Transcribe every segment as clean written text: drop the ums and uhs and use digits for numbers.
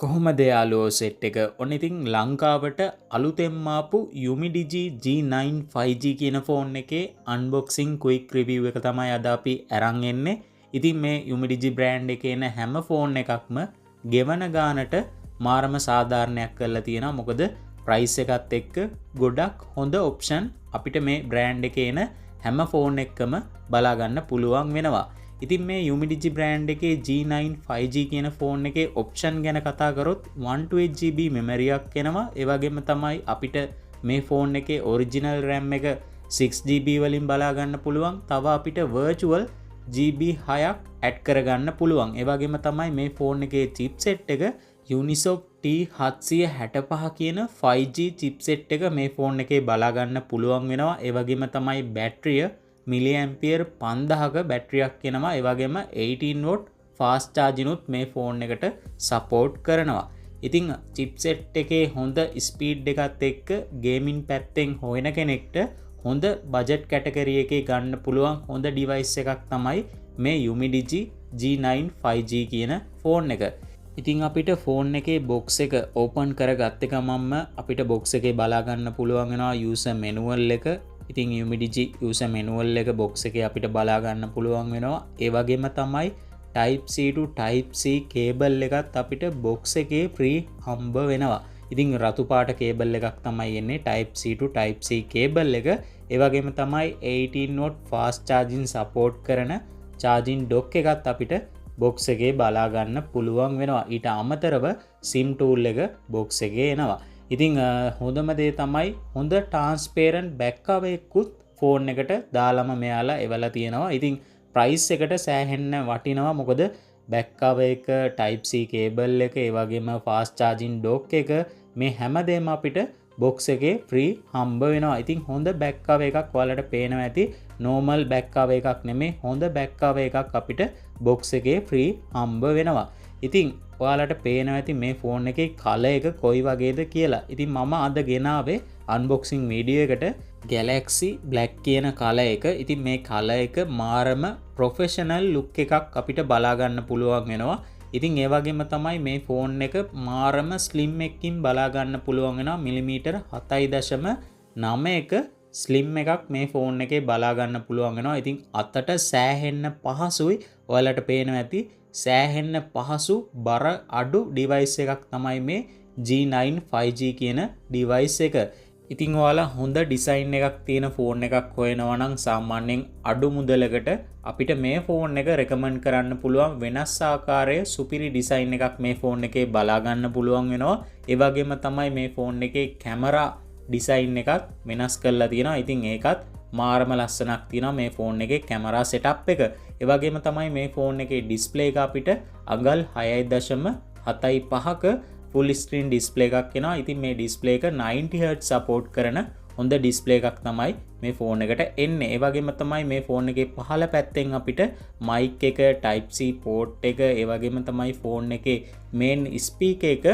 කොහොමද යාළුවෝ සෙට් එක? ඔන්න ඉතින් ලංකාවට අලුතෙන් ආපු Umidigi G9 5G කියන ෆෝන් එකේ අන්බොක්සිං ක්වික් රිවිව් එක තමයි අද අපි අරන් එන්නේ. ඉතින් මේ Umidigi බ්‍රෑන්ඩ් එකේ එන හැම ෆෝන් එකක්ම ගෙවන ගානට මාරම සාධාරණයක් කරලා තියෙනවා. මොකද ප්‍රයිස් එකත් එක්ක ගොඩක් හොඳ ඔප්ෂන් අපිට මේ බ්‍රෑන්ඩ් එකේ එන හැම ෆෝන් එකකම බලා ගන්න පුළුවන් වෙනවා. ඉතින් මේ Umidigi බ්‍රෑන්ඩ් එකේ G9 5G කියන ෆෝන් එකේ ඔප්ෂන් ගැන කතා කරොත් 128GB මෙමරි එකක් එනවා. ඒ වගේම තමයි අපිට මේ ෆෝන් එකේ ඔරිජිනල් RAM එක 6GB වලින් බලා ගන්න පුළුවන්. තව අපිට virtual GB 6ක් ඇඩ් කරගන්න පුළුවන්. ඒ වගේම තමයි මේ ෆෝන් එකේ chipset එක Unisoc T765 කියන 5G chipset එක මේ ෆෝන් එකේ බලා ගන්න පුළුවන් වෙනවා. ඒ වගේම තමයි බැටරිය මිලිඇම්පියර් 5000ක බැටරියක් එනවා. ඒ වගේම 18W ෆාස්ට් චාර්ජින් උත් මේ ෆෝන් එකට සපෝට් කරනවා. ඉතින් චිප්සෙට් එකේ හොඳ ස්පීඩ් එකත් එක්ක ගේමින් පැත්තෙන් හොයන කෙනෙක්ට හොඳ බජට් කැටගරි එකේ ගන්න පුළුවන් හොඳ ඩිවයිස් එකක් තමයි මේ Umidigi G9 5G කියන ෆෝන් එක. ඉතින් අපිට ෆෝන් එකේ බොක්ස් එක ඕපන් කරගත්ත ගමන්ම අපිට බොක්ස් එකේ බලා ගන්න පුළුවන් වෙනවා යූසර් මැනුවල් එක. ඉතින් Umidigi user manual එක box එකේ අපිට බලා ගන්න පුළුවන් වෙනවා. ඒ වගේම තමයි type C to type C cable එකත් අපිට box එකේ free හම්බ වෙනවා. ඉතින් රතු පාට cable එකක් තමයි එන්නේ type C to type C cable එක. ඒ වගේම තමයි 18W fast charging support කරන charging dock එකත් අපිට box එකේ බලා ගන්න පුළුවන් වෙනවා. ඊට අමතරව SIM tool එක box එකේ එනවා. ඉතින් හොඳම දේ තමයි හොඳ ට්‍රාන්ස්පේරන්ට් බැක් කවර් එකකුත් ෆෝන් එකට දාලම මෙයාලා එවලා තියෙනවා. ඉතින් ප්‍රයිස් එකට සෑහෙන්න වටිනවා. මොකද බැක් කවර් එක, type C කේබල් එක, ඒ වගේම ෆාස්ට් චාර්ජින් ඩොක් එක මේ හැමදේම අපිට බොක්ස් එකේ ෆ්‍රී හම්බ වෙනවා. ඉතින් හොඳ බැක් කවර් එකක් ඔයාලට පේනවා ඇති. normal බැක් කවර් එකක් නෙමෙයි හොඳ බැක් කවර් එකක් අපිට බොක්ස් එකේ ෆ්‍රී හම්බ වෙනවා. ඉතින් ඔයාලට පේනවා ඇති මේ ෆෝන් එකේ කලර් එක කොයි වගේද කියලා. ඉතින් මම අද ගෙනාවේ අන්බොක්සිං වීඩියෝ එකට Galaxy Black කියන කලර් එක. ඉතින් මේ කලර් එක මාරම ප්‍රොෆෙෂනල් ලුක් එකක් අපිට බලා ගන්න පුළුවන් වෙනවා. ඉතින් ඒ වගේම තමයි මේ ෆෝන් එක මාරම ස්ලිම් එකකින් බලා ගන්න පුළුවන් වෙනවා. මිලිමීටර් 7.9ක ස්ලිම් එකක් මේ ෆෝන් එකේ බලා ගන්න පුළුවන් වෙනවා. ඉතින් අතට සෑහෙන්න පහසුයි. ඔයාලට පේනවා ඇති සෑහෙන්න පහසු බර අඩු ඩිවයිස් එකක් තමයි මේ G9 5G කියන ඩිවයිස් එක. ඉතින් ඔයාලා හොඳ ඩිසයින් එකක් තියෙන ෆෝන් එකක් හොයනවා නම් සාමාන්‍යයෙන් අඩු මුදලකට අපිට මේ ෆෝන් එක රෙකමන්ඩ් කරන්න පුළුවන්. වෙනස් ආකාරයේ සුපිරි ඩිසයින් එකක් මේ ෆෝන් එකේ බලා ගන්න පුළුවන් වෙනවා. ඒ වගේම තමයි මේ ෆෝන් එකේ කැමරා ඩිසයින් එකත් වෙනස් කරලා තියෙනවා. ඉතින් ඒකත් මාරම ලස්සනක් තියෙනවා මේ ෆෝන් එකේ කැමරා සෙටප් එක. ඒ වගේම තමයි මේ ෆෝන් එකේ ඩිස්ප්ලේ එක අපිට අගල් 6.75ක ෆුල් ස්ක්‍රීන් ඩිස්ප්ලේ එකක් එනවා. ඉතින් මේ ඩිස්ප්ලේ එක 90Hz සපෝට් කරන හොඳ ඩිස්ප්ලේ එකක් තමයි මේ ෆෝන් එකට එන්නේ. ඒ වගේම තමයි මේ ෆෝන් එකේ පහළ පැත්තෙන් අපිට මයික් එක, type C port එක, ඒ වගේම තමයි ෆෝන් එකේ මේන් ස්පීකර් එක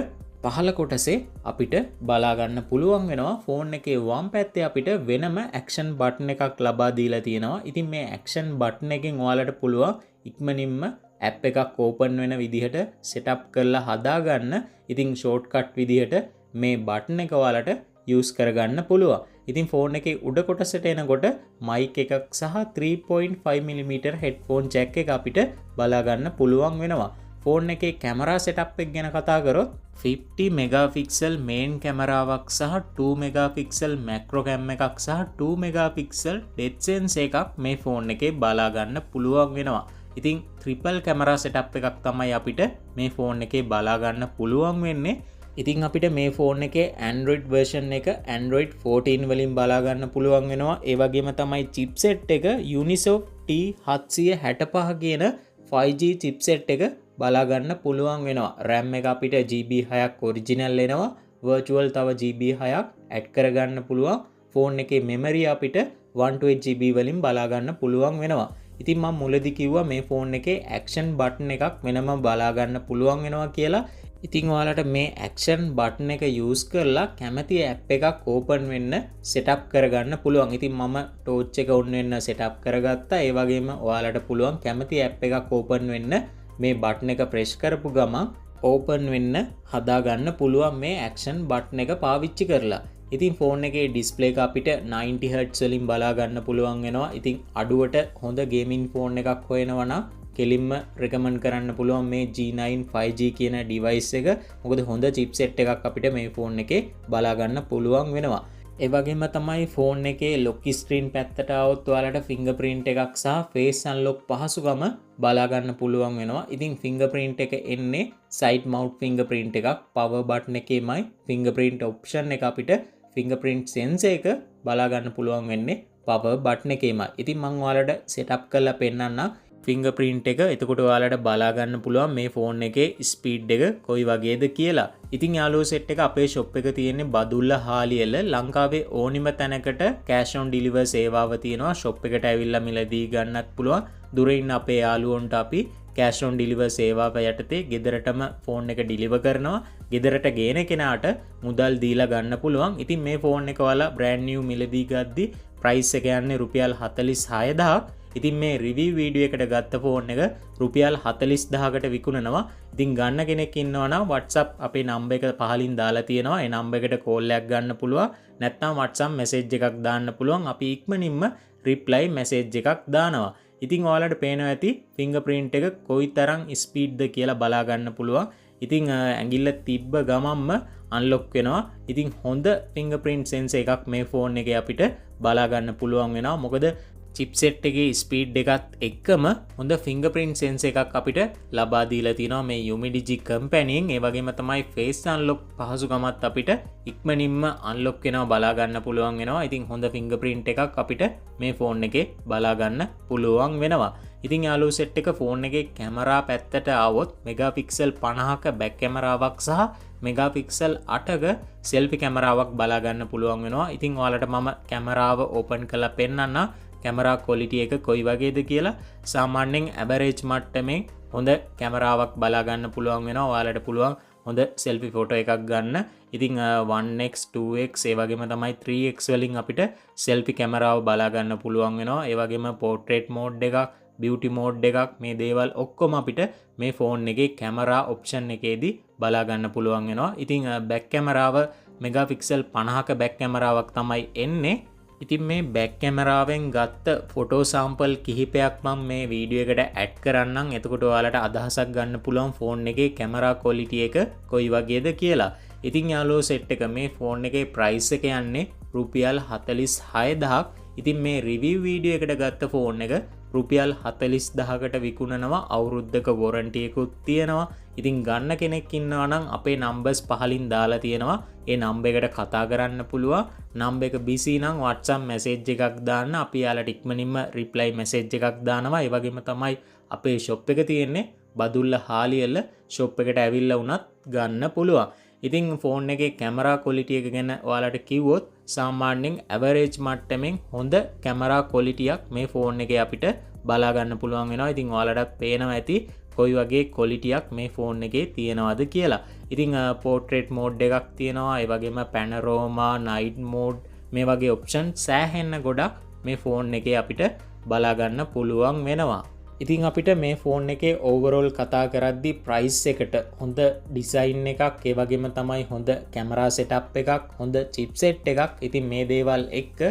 පහළ කොටසේ අපිට බලා ගන්න පුළුවන් වෙනවා. ෆෝන් එකේ වම් පැත්තේ අපිට වෙනම ඇක්ෂන් බටන් එකක් ලබා දීලා තියෙනවා. ඉතින් මේ ඇක්ෂන් බටන් එකෙන් ඔයාලට පුළුවන් ඉක්මනින්ම ඇප් එකක් ඕපන් වෙන විදිහට සෙටප් කරලා හදාගන්න. ඉතින් ෂෝට්කට් විදිහට මේ බටන් එක ඔයාලට යූස් කරගන්න පුළුවන්. ඉතින් ෆෝන් එකේ උඩ කොටසට එනකොට මයික් එකක් සහ 3.5mm හෙඩ්ෆෝන් ජැක් එක අපිට බලා ගන්න පුළුවන් වෙනවා. ෆෝන් එකේ කැමරා සෙටප් එක ගැන කතා කරොත් 50 මෙගාපික්සල් මේන් කැමරාවක් සහ 2 මෙගාපික්සල් මැක්‍රෝ කැම් එකක් සහ 2 මෙගාපික්සල් ඩෙප්ත් සෙන්සර් එකක් මේ ෆෝන් එකේ බලා ගන්න පුළුවන් වෙනවා. ඉතින් ට්‍රිපල් කැමරා සෙටප් එකක් තමයි අපිට මේ ෆෝන් එකේ බලා ගන්න පුළුවන් වෙන්නේ. ඉතින් අපිට මේ ෆෝන් එකේ Android version එක Android 14 වලින් බලා ගන්න පුළුවන් වෙනවා. ඒ වගේම තමයි chipset එක Unisoc T765 කියන 5G chipset එක බලා ගන්න පුළුවන් වෙනවා. RAM එක අපිට GB 6ක් ඔරිජිනල් එනවා. virtual තව GB 6ක් ඇඩ් කරගන්න පුළුවන්. ෆෝන් එකේ මෙමරි අපිට 128GB වලින් බලා ගන්න පුළුවන් වෙනවා. ඉතින් මම මුලදී කිව්වා මේ ෆෝන් එකේ ඇක්ෂන් බටන් එකක් වෙනම බලා ගන්න පුළුවන් වෙනවා කියලා. ඉතින් ඔයාලට මේ ඇක්ෂන් බටන් එක යූස් කරලා කැමති ඇප් එකක් ඕපන් වෙන්න සෙටප් කරගන්න පුළුවන්. ඉතින් මම ටෝච් එක ඔන් වෙන්න සෙටප් කරගත්තා. ඒ වගේම ඔයාලට පුළුවන් කැමති ඇප් එකක් ඕපන් වෙන්න මේ බටන් එක ප්‍රෙස් කරපු ගමන් ඕපන් වෙන්න හදාගන්න පුළුවන් මේ ඇක්ෂන් බට්න එක පාවිච්චි කරලා. ඉතින් ෆෝන් එකේ ඩිස්ප්ලේ එක අපිට 90Hz වලින් බලාගන්න පුළුවන් වෙනවා. ඉතින් අඩුවට හොඳ ගේමින් ෆෝන් එකක් හොයනවා නම් කෙලින්ම රෙකමන්ඩ් කරන්න පුළුවන් මේ G9 5G කියන ඩිවයිස් එක. මොකද හොඳ චිප්සෙට් එකක් අපිට මේ ෆෝන් එකේ බලාගන්න පුළුවන් වෙනවා. ඒ වගේම තමයි ෆෝන් එකේ ලොක් ස්ක්‍රීන් පැත්තට આવොත් ඔයාලට ෆින්ගර්ප්‍රින්ට් එකක් සහ ෆේස් අන්ලොක් පහසුකම බලාගන්න පුළුවන් වෙනවා. ඉතින් ෆින්ගර්ප්‍රින්ට් එක එන්නේ සයිඩ් මවුන්ට් ෆින්ගර්ප්‍රින්ට් එකක්. පවර් බටන් එකේමයි ෆින්ගර්ප්‍රින්ට් ඔප්ෂන් එක අපිට ෆින්ගර්ප්‍රින්ට් සෙන්සර් එක බලාගන්න පුළුවන් වෙන්නේ පවර් බටන් එකේමයි. ඉතින් මම ඔයාලට සෙටප් කරලා පෙන්නන්නම් ෆින්ගර්ප්‍රින්ට් එක. එතකොට ඔයාලට බලාගන්න පුළුවන් මේ ෆෝන් එකේ ස්පීඩ් එක කොයි වගේද කියලා. ඉතින් යාළුවෝ සෙට් එක අපේ ෂොප් එක තියෙන්නේ බදුල්ල හාලියල. ලංකාවේ ඕනිම තැනකට කෑෂ් ඔන් ඩිලිවර් සේවාව තියෙනවා. ෂොප් එකට ඇවිල්ලා මිලදී ගන්නත් පුළුවන්. දුර ඉන්න අපේ යාළුවන්ට අපි කෑෂ් ඔන් ඩිලිවර් සේවාව යටතේ ගෙදරටම ෆෝන් එක ඩිලිවර් කරනවා. ගෙදරට ගේන කෙනාට මුදල් දීලා ගන්න පුළුවන්. ඉතින් මේ ෆෝන් එක ඔයාලා බ්‍රෑන්ඩ් නිව් මිලදී ගද්දි ප්‍රයිස් එක යන්නේ රුපියල් 46000ක්. ඉතින් මේ රිවිව් වීඩියෝ එකට ගත්ත ෆෝන් එක රුපියල් 40000කට විකුණනවා. ඉතින් ගන්න කෙනෙක් ඉන්නවා නම් WhatsApp අපේ නම්බර් එක පහලින් දාලා තියෙනවා. ඒ නම්බර් එකට කෝල් එකක් ගන්න පුළුවන්. නැත්නම් WhatsApp මැසේජ් එකක් දාන්න පුළුවන්. අපි ඉක්මනින්ම රිප්ලයි මැසේජ් එකක් දානවා. ඉතින් ඔයාලට පේනවා ඇති ෆින්ගර්ප්‍රින්ට් එක කොයිතරම් ස්පීඩ්ද කියලා බලා ගන්න පුළුවන්. ඉතින් ඇඟිල්ල තිබ්බ ගමන්ම අන්ලොක් වෙනවා. ඉතින් හොඳ ෆින්ගර්ප්‍රින්ට් සෙන්සර් එකක් මේ ෆෝන් එකේ අපිට බලා ගන්න පුළුවන් වෙනවා. මොකද චිප්සෙට් එකේ ස්පීඩ් එකත් එක්කම හොඳ ෆින්ගර්ප්‍රින්ට් සෙන්සර් එකක් අපිට ලබා දීලා තියෙනවා මේ UMIDIGI කම්පැනියෙන්. ඒ වගේම තමයි ෆේස් අන්ලොක් පහසුකමත් අපිට ඉක්මනින්ම අන්ලොක් වෙනවා බලා ගන්න පුළුවන් වෙනවා. ඉතින් හොඳ ෆින්ගර්ප්‍රින්ට් එකක් අපිට මේ ෆෝන් එකේ බලා ගන්න පුළුවන් වෙනවා. ඉතින් යාළුවෝ සෙට් එක ෆෝන් එකේ කැමරා පැත්තට ආවොත් මෙගාපික්සල් 50ක බැක් කැමරාවක් සහ මෙගාපික්සල් 8ක සෙල්ෆි කැමරාවක් බලා ගන්න පුළුවන් වෙනවා. ඉතින් ඔයාලට මම කැමරාව ඕපන් කරලා පෙන්නන්න කැමරා ක්වොලිටි එක කොයි වගේද කියලා. සාමාන්‍යයෙන් ඇවරේජ් මට්ටමේ හොඳ කැමරාවක් බලා ගන්න පුළුවන් වෙනවා. ඔයාලට පුළුවන් හොඳ සෙල්ෆි ෆොටෝ එකක් ගන්න. ඉතින් 1x 2x ඒ වගේම තමයි 3x වලින් අපිට සෙල්ෆි කැමරාව බලා ගන්න පුළුවන් වෙනවා. ඒ වගේම පෝර්ට්‍රේට් මෝඩ් එකක්, බියුටි මෝඩ් එකක්, මේ දේවල් ඔක්කොම අපිට මේ ෆෝන් එකේ කැමරා ඔප්ෂන් එකේදී බලා ගන්න පුළුවන් වෙනවා. ඉතින් බැක් කැමරාව මෙගාපික්සල් 50ක බැක් කැමරාවක් තමයි එන්නේ. ඉතින් මේ බැක් කැමරාවෙන් ගත්ත ෆොටෝ සාම්පල් කිහිපයක් මම මේ වීඩියෝ එකට ඇඩ් කරන්නම්. එතකොට ඔයාලට අදහසක් ගන්න පුළුවන් ෆෝන් එකේ කැමරා ක්වොලිටි එක කොයි වගේද කියලා. ඉතින් යාළුවෝ සෙට් එක මේ ෆෝන් එකේ ප්‍රයිස් එක යන්නේ රුපියල් 46000ක්. ඉතින් මේ රිවිව් වීඩියෝ එකට ගත්ත ෆෝන් එක රුපියල් 40000කට විකුණනවා. අවුරුද්දක වොරන්ටි එකකුත් තියෙනවා. ඉතින් ගන්න කෙනෙක් ඉන්නවා නම් අපේ නම්බර්ස් පහලින් දාලා තියෙනවා. ඒ නම්බර් එකට කතා කරන්න පුළුවන්. නම්බර් එක busy නම් WhatsApp මැසේජ් එකක් දාන්න. අපි යාලට ඉක්මනින්ම රිප්ලයි මැසේජ් එකක් දානවා. ඒ වගේම තමයි අපේ ෂොප් එක තියෙන්නේ බදුල්ල හාලියල. ෂොප් එකට ඇවිල්ලා වුණත් ගන්න පුළුවන්. ඉතින් ෆෝන් එකේ කැමරා ක්වොලිටි එක ගැන ඔයාලට කිව්වොත් සාමාන්‍යයෙන් ඇවරේජ් මට්ටමින් හොඳ කැමරා ක්වොලිටියක් මේ ෆෝන් එකේ අපිට බලා ගන්න පුළුවන් වෙනවා. ඉතින් ඔයාලට පේනවා ඇති කොයි වගේ ක්වොලිටියක් මේ ෆෝන් එකේ තියෙනවද කියලා. ඉතින් පෝර්ට්‍රේට් මෝඩ් එකක් තියෙනවා. ඒ වගේම පැනරෝමා, නයිට් මෝඩ් මේ වගේ ඔප්ෂන් සෑහෙන්න ගොඩක් මේ ෆෝන් එකේ අපිට බලා ගන්න පුළුවන් වෙනවා. ඉතින් අපිට මේ ෆෝන් එකේ ඕවරෝල් කතා කරද්දි ප්‍රයිස් එකට හොඳ ඩිසයින් එකක්, ඒ වගේම තමයි හොඳ කැමරා සෙටප් එකක්, හොඳ චිප්සෙට් එකක්. ඉතින් මේ දේවල් එක්ක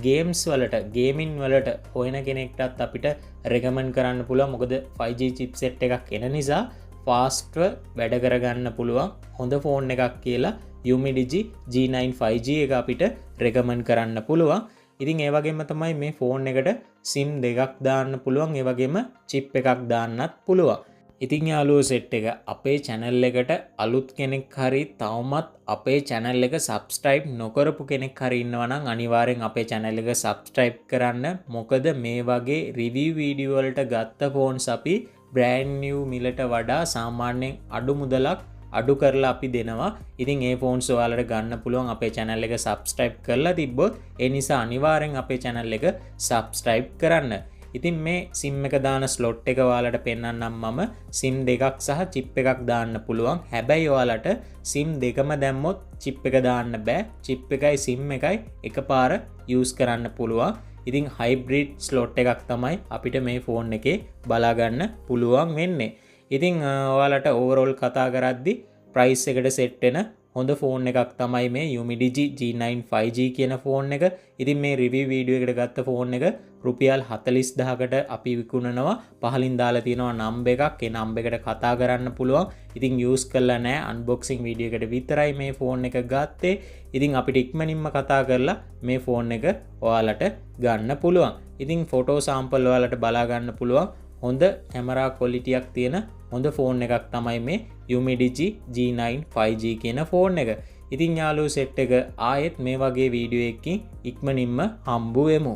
ගේම්ස් වලට, ගේමින් වලට හොයන කෙනෙක්ටත් අපිට රෙකමන්ඩ් කරන්න පුළුවන්. මොකද 5G චිප්සෙට් එකක් එන නිසා ෆාස්ට්ව වැඩ කරගන්න පුළුවන් හොඳ ෆෝන් එකක් කියලා UMIDIGI G9 5G එක අපිට රෙකමන්ඩ් කරන්න පුළුවන්. ඉතින් ඒ වගේම තමයි මේ ෆෝන් එකට SIM දෙකක් දාන්න පුළුවන්. ඒ වගේම චිප් එකක් දාන්නත් පුළුවන්. ඉතින් යාළුවෝ සෙට් එක අපේ channel එකට අලුත් කෙනෙක් හරි තවමත් අපේ channel එක subscribe නොකරපු කෙනෙක් හරි ඉන්නවා නම් අනිවාර්යෙන් අපේ channel එක subscribe කරන්න. මොකද මේ වගේ review video වලට ගත්ත phones අපි brand new මිලට වඩා සාමාන්‍යයෙන් අඩු මුදලක් අඩු කරලා අපි දෙනවා. ඉතින් ඒ ෆෝන්ස් ඔයාලට ගන්න පුළුවන් අපේ channel එක subscribe කරලා තිබ්බොත්. ඒ නිසා අනිවාර්යෙන් අපේ channel එක subscribe කරන්න. ඉතින් මේ SIM එක දාන slot එක ඔයාලට පෙන්නන්නම් මම. SIM දෙකක් සහ chip එකක් දාන්න පුළුවන්. හැබැයි ඔයාලට SIM දෙකම දැම්මොත් chip එක දාන්න බෑ. chip එකයි SIM එකයි එකපාර use කරන්න පුළුවන්. ඉතින් hybrid slot එකක් තමයි අපිට මේ ෆෝන් එකේ බලා ගන්න පුළුවන් වෙන්නේ. ඉතින් ඔයාලට ඕවරෝල් කතා කරද්දි ප්‍රයිස් එකට සෙට් වෙන හොඳ ෆෝන් එකක් තමයි මේ Umidigi G9 5G කියන ෆෝන් එක. ඉතින් මේ රිවිව් වීඩියෝ එකට ගත්ත ෆෝන් එක රුපියල් 40000කට අපි විකුණනවා. පහලින් දාලා තියෙනවා නම්බර් එකක්. ඒ නම්බර් එකට කතා කරන්න පුළුවන්. ඉතින් යූස් කරලා නැහැ. අන්බොක්සිං වීඩියෝ එකට විතරයි මේ ෆෝන් එක ගත්තේ. ඉතින් අපිට ඉක්මනින්ම කතා කරලා මේ ෆෝන් එක ඔයාලට ගන්න පුළුවන්. ඉතින් ෆොටෝ සාම්පල් ඔයාලට බලා ගන්න පුළුවන්. හොඳ කැමරා ක්වොලිටියක් තියෙන හොඳ ෆෝන් එකක් තමයි මේ Umidigi G9 5G කියන ෆෝන් එක. ඉතින් යාළුවෝ සෙට් එක ආයෙත් මේ වගේ වීඩියෝ එකකින් ඉක්මනින්ම හම්බු වෙමු.